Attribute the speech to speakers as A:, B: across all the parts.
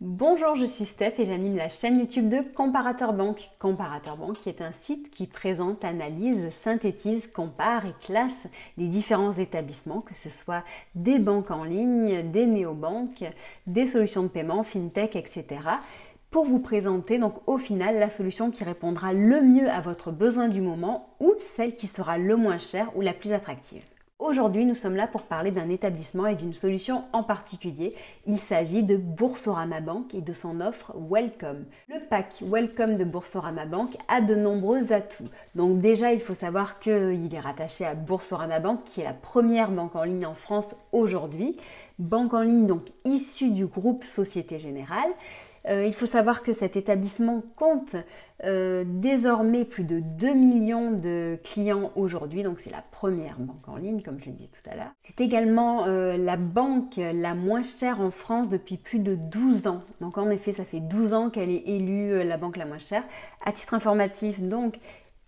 A: Bonjour, je suis Steph et j'anime la chaîne YouTube de Comparateur Banque. Comparateur Banque qui est un site qui présente, analyse, synthétise, compare et classe les différents établissements, que ce soit des banques en ligne, des néobanques, des solutions de paiement, fintech, etc. pour vous présenter donc au final la solution qui répondra le mieux à votre besoin du moment ou celle qui sera le moins chère ou la plus attractive. Aujourd'hui, nous sommes là pour parler d'un établissement et d'une solution en particulier. Il s'agit de Boursorama Bank et de son offre Welcome. Le pack Welcome de Boursorama Bank a de nombreux atouts. Donc déjà, il faut savoir qu'il est rattaché à Boursorama Bank, qui est la première banque en ligne en France aujourd'hui. Banque en ligne donc issue du groupe Société Générale. Il faut savoir que cet établissement compte désormais plus de 2 millions de clients aujourd'hui, donc c'est la première banque en ligne comme je l'ai dit tout à l'heure. C'est également la banque la moins chère en France depuis plus de 12 ans. Donc en effet, ça fait 12 ans qu'elle est élue la banque la moins chère. À titre informatif, donc,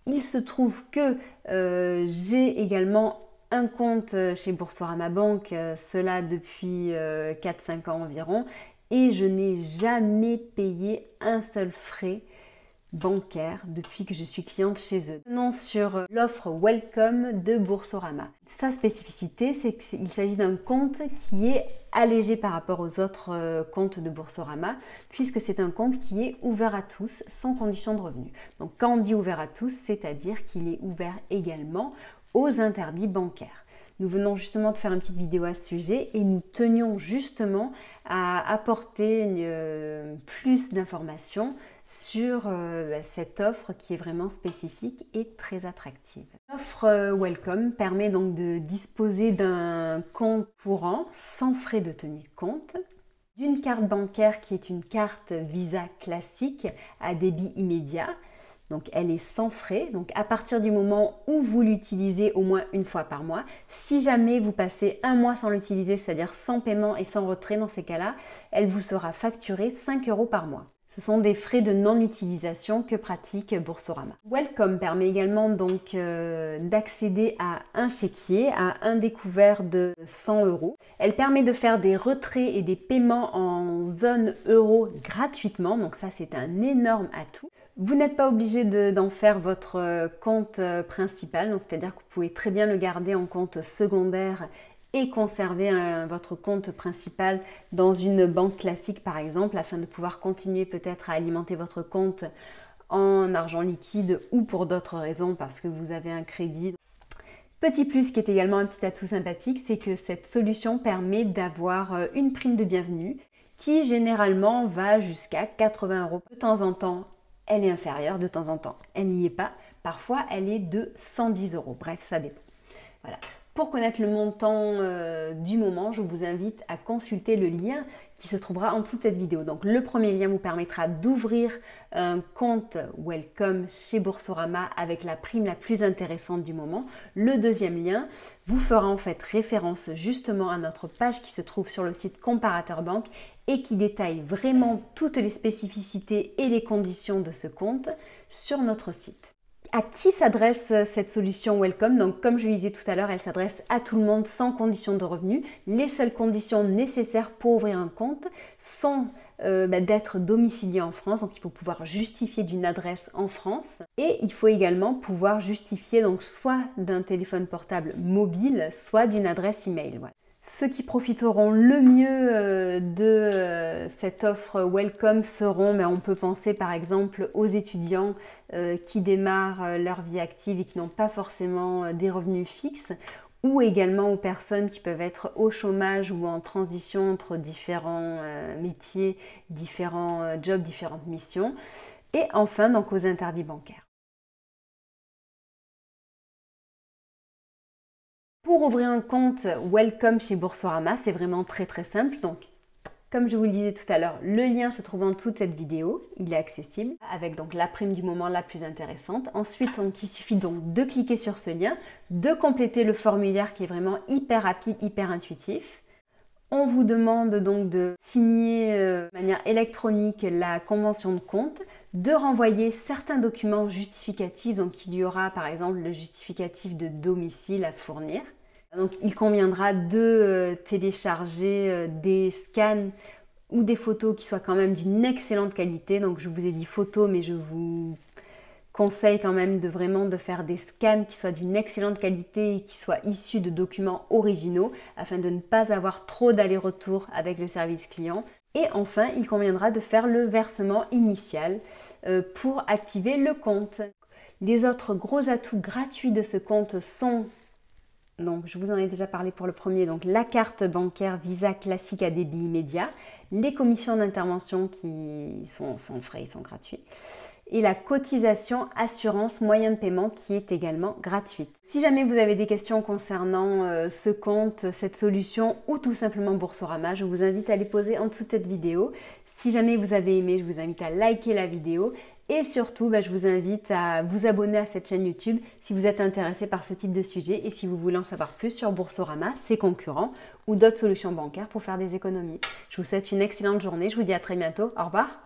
A: il se trouve que j'ai également un compte chez Boursorama Bank, cela depuis 4-5 ans environ. Et je n'ai jamais payé un seul frais bancaire depuis que je suis cliente chez eux. Maintenant sur l'offre Welcome de Boursorama. Sa spécificité, c'est qu'il s'agit d'un compte qui est allégé par rapport aux autres comptes de Boursorama, puisque c'est un compte qui est ouvert à tous, sans condition de revenu. Donc quand on dit ouvert à tous, c'est-à-dire qu'il est ouvert également aux interdits bancaires. Nous venons justement de faire une petite vidéo à ce sujet et nous tenions justement à apporter plus d'informations sur cette offre qui est vraiment spécifique et très attractive. L'offre Welcome permet donc de disposer d'un compte courant sans frais de tenue de compte, d'une carte bancaire qui est une carte Visa classique à débit immédiat. Donc elle est sans frais, donc à partir du moment où vous l'utilisez au moins une fois par mois. Si jamais vous passez un mois sans l'utiliser, c'est-à-dire sans paiement et sans retrait, dans ces cas-là, elle vous sera facturée 5 € par mois. Ce sont des frais de non-utilisation que pratique Boursorama. Welcome permet également donc d'accéder à un chéquier, à un découvert de 100 €. Elle permet de faire des retraits et des paiements en zone euro gratuitement, donc ça c'est un énorme atout. Vous n'êtes pas obligé d'en faire votre compte principal, donc c'est-à-dire que vous pouvez très bien le garder en compte secondaire et conserver votre compte principal dans une banque classique par exemple, afin de pouvoir continuer peut-être à alimenter votre compte en argent liquide ou pour d'autres raisons parce que vous avez un crédit. Petit plus qui est également un petit atout sympathique, c'est que cette solution permet d'avoir une prime de bienvenue qui généralement va jusqu'à 80 €. De temps en temps, elle est inférieure, de temps en temps, elle n'y est pas. Parfois, elle est de 110 €. Bref, ça dépend. Voilà. Pour connaître le montant du moment, je vous invite à consulter le lien qui se trouvera en dessous de cette vidéo. Donc le premier lien vous permettra d'ouvrir un compte Welcome chez Boursorama avec la prime la plus intéressante du moment. Le deuxième lien vous fera en fait référence justement à notre page qui se trouve sur le site Comparateur Banque et qui détaille vraiment toutes les spécificités et les conditions de ce compte sur notre site. À qui s'adresse cette solution Welcome? Donc comme je le disais tout à l'heure, elle s'adresse à tout le monde sans condition de revenu. Les seules conditions nécessaires pour ouvrir un compte sont d'être domicilié en France, donc il faut pouvoir justifier d'une adresse en France et il faut également pouvoir justifier donc soit d'un téléphone portable mobile, soit d'une adresse email. Voilà. Ceux qui profiteront le mieux de cette offre Welcome seront, mais on peut penser par exemple aux étudiants qui démarrent leur vie active et qui n'ont pas forcément des revenus fixes, ou également aux personnes qui peuvent être au chômage ou en transition entre différents métiers, différents jobs, différentes missions, et enfin donc aux interdits bancaires. Pour ouvrir un compte Welcome chez Boursorama, c'est vraiment très simple. Donc, comme je vous le disais tout à l'heure, le lien se trouve en dessous de cette vidéo. Il est accessible avec donc la prime du moment la plus intéressante. Ensuite, il suffit donc de cliquer sur ce lien, de compléter le formulaire qui est vraiment hyper rapide, hyper intuitif. On vous demande donc de signer de manière électronique la convention de compte, de renvoyer certains documents justificatifs. Donc, il y aura par exemple le justificatif de domicile à fournir. Donc il conviendra de télécharger des scans ou des photos qui soient quand même d'une excellente qualité. Donc je vous ai dit photos, mais je vous conseille quand même de faire des scans qui soient d'une excellente qualité et qui soient issus de documents originaux afin de ne pas avoir trop d'aller-retour avec le service client. Et enfin, il conviendra de faire le versement initial pour activer le compte. Les autres gros atouts gratuits de ce compte sont, donc je vous en ai déjà parlé pour le premier, donc la carte bancaire Visa classique à débit immédiat, les commissions d'intervention qui sont sans frais, ils sont gratuits, et la cotisation assurance moyen de paiement qui est également gratuite. Si jamais vous avez des questions concernant ce compte, cette solution ou tout simplement Boursorama, je vous invite à les poser en dessous de cette vidéo. Si jamais vous avez aimé, je vous invite à liker la vidéo et surtout, je vous invite à vous abonner à cette chaîne YouTube si vous êtes intéressé par ce type de sujet et si vous voulez en savoir plus sur Boursorama, ses concurrents ou d'autres solutions bancaires pour faire des économies. Je vous souhaite une excellente journée, je vous dis à très bientôt, au revoir.